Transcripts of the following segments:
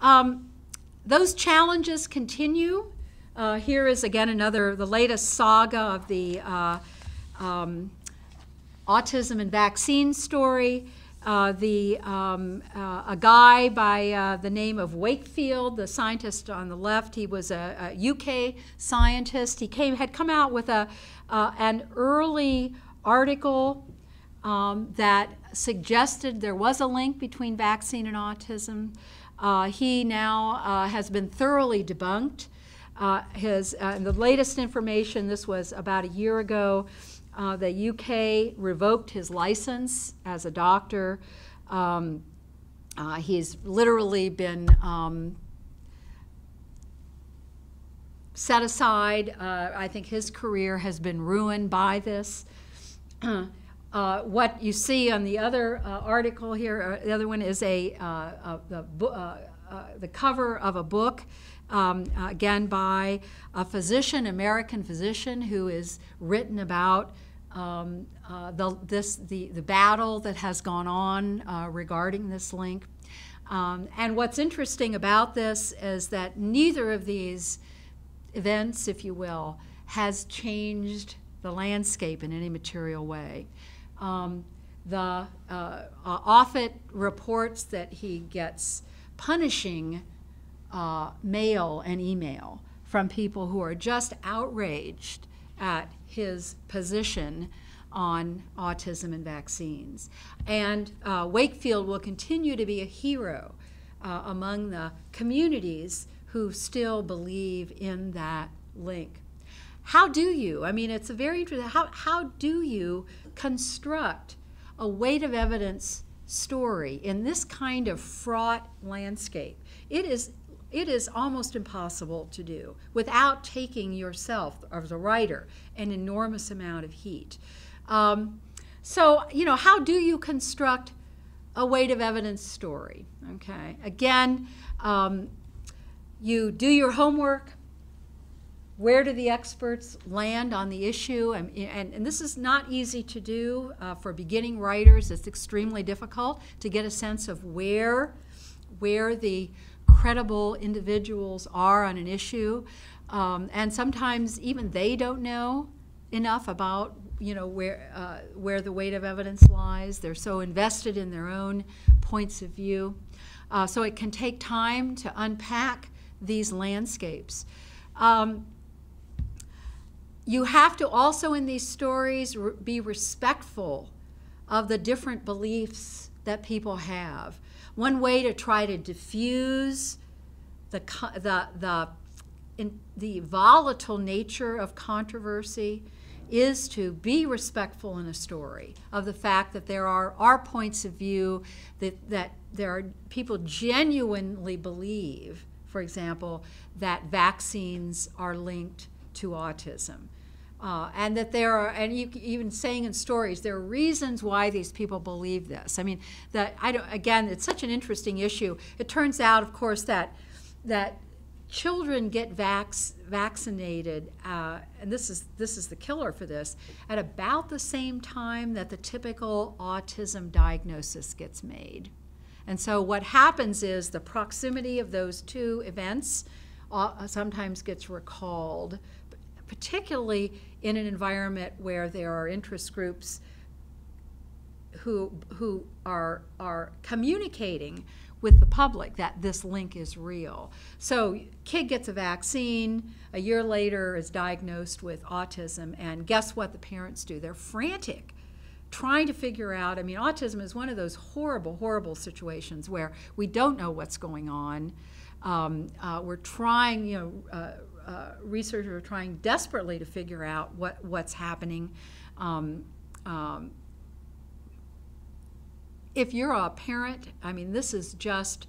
Those challenges continue. Here is again the latest saga of the autism and vaccine story. A guy by the name of Wakefield, the scientist on the left, he was a UK scientist. He had come out with an early article that suggested there was a link between vaccine and autism. He now has been thoroughly debunked. The latest information, this was about a year ago, the UK revoked his license as a doctor. He's literally been set aside. I think his career has been ruined by this. What you see on the other article here, the other one is the cover of a book, again by a physician, American physician, who is written about the battle that has gone on regarding this link. And what's interesting about this is that neither of these events, if you will, has changed the landscape in any material way. Offit reports that he gets punishing mail and email from people who are just outraged at his position on autism and vaccines. And Wakefield will continue to be a hero among the communities who still believe in that link. How do you, I mean, it's a very interesting, how do you construct a weight of evidence story in this kind of fraught landscape? It is almost impossible to do without taking yourself, as a writer, an enormous amount of heat. So, you know, how do you construct a weight of evidence story? Okay, again, you do your homework. Where do the experts land on the issue? And this is not easy to do for beginning writers. It's extremely difficult to get a sense of where the credible individuals are on an issue. And sometimes even they don't know enough about, you know, where the weight of evidence lies. They're so invested in their own points of view. So it can take time to unpack these landscapes. You have to also, in these stories, be respectful of the different beliefs that people have. One way to try to diffuse the volatile nature of controversy is to be respectful in a story of the fact that there are points of view, that there are people genuinely believe, for example, that vaccines are linked to autism. And that there are, and you even saying in stories, there are reasons why these people believe this. I mean, again, it's such an interesting issue. It turns out, of course, that children get vaccinated, and this is the killer for this, at about the same time that the typical autism diagnosis gets made. And so what happens is the proximity of those two events sometimes gets recalled, particularly in an environment where there are interest groups who are communicating with the public that this link is real. So kid gets a vaccine, a year later is diagnosed with autism, and guess what the parents do? They're frantic, trying to figure out, I mean, autism is one of those horrible, horrible situations where we don't know what's going on. We're trying, you know, researchers are trying desperately to figure out what's happening. If you're a parent, I mean, this is just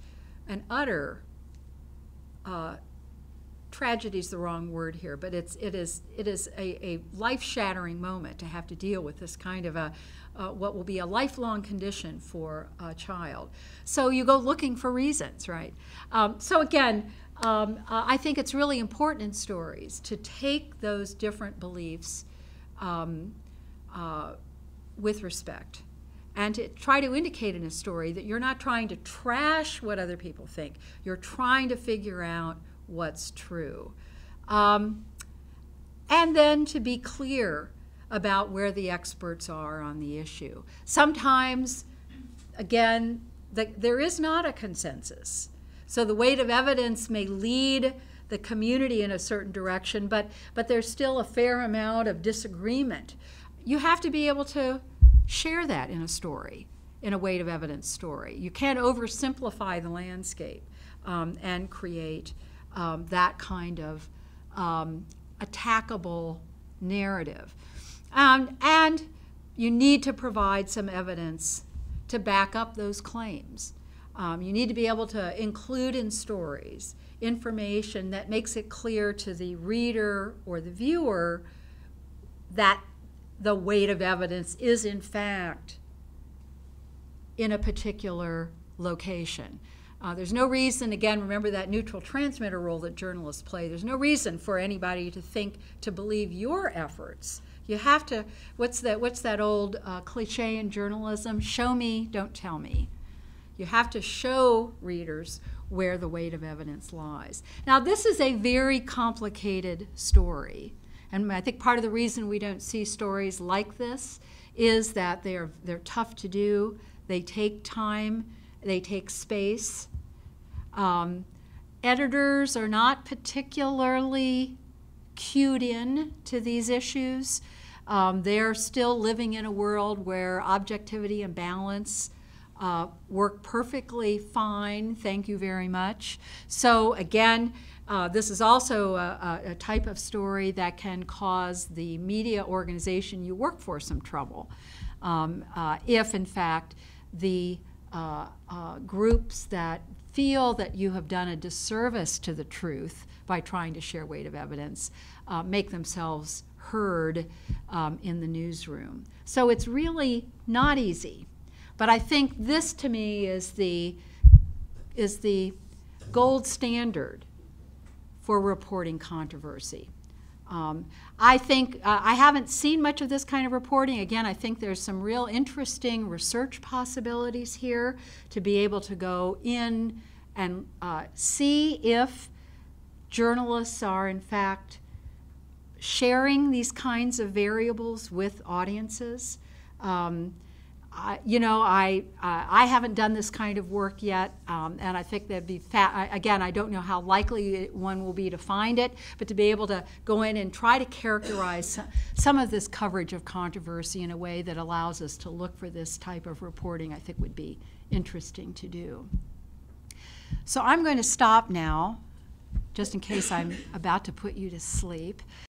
an utter tragedy is the wrong word here, but it is a life-shattering moment to have to deal with this kind of what will be a lifelong condition for a child. So you go looking for reasons, right? So again, I think it's really important in stories to take those different beliefs with respect and to try to indicate in a story that you're not trying to trash what other people think. You're trying to figure out what's true. And then to be clear about where the experts are on the issue. Sometimes, again, there is not a consensus. So the weight of evidence may lead the community in a certain direction, but there's still a fair amount of disagreement. You have to be able to share that in a story, in a weight of evidence story. You can't oversimplify the landscape and create that kind of attackable narrative. And you need to provide some evidence to back up those claims. You need to be able to include in stories information that makes it clear to the reader or the viewer that the weight of evidence is in fact in a particular location. There's no reason, again, remember that neutral transmitter role that journalists play, there's no reason for anybody to believe your efforts. You have to, what's that old cliche in journalism? Show me, don't tell me. You have to show readers where the weight of evidence lies. Now, this is a very complicated story. And I think part of the reason we don't see stories like this is that they're tough to do. They take time. They take space. Editors are not particularly cued in to these issues. They're still living in a world where objectivity and balance work perfectly fine. Thank you very much. So again, this is also a type of story that can cause the media organization you work for some trouble if, in fact, the groups that feel that you have done a disservice to the truth by trying to share weight of evidence make themselves heard in the newsroom. So it's really not easy. But I think this, to me, is the gold standard for reporting controversy. I think I haven't seen much of this kind of reporting. Again, I think there's some real interesting research possibilities here to be able to go in and see if journalists are, in fact, sharing these kinds of variables with audiences. I haven't done this kind of work yet, and I think that'd be, again, I don't know how likely one will be to find it, but to be able to go in and try to characterize some of this coverage of controversy in a way that allows us to look for this type of reporting, I think would be interesting to do. So I'm going to stop now, just in case I'm about to put you to sleep.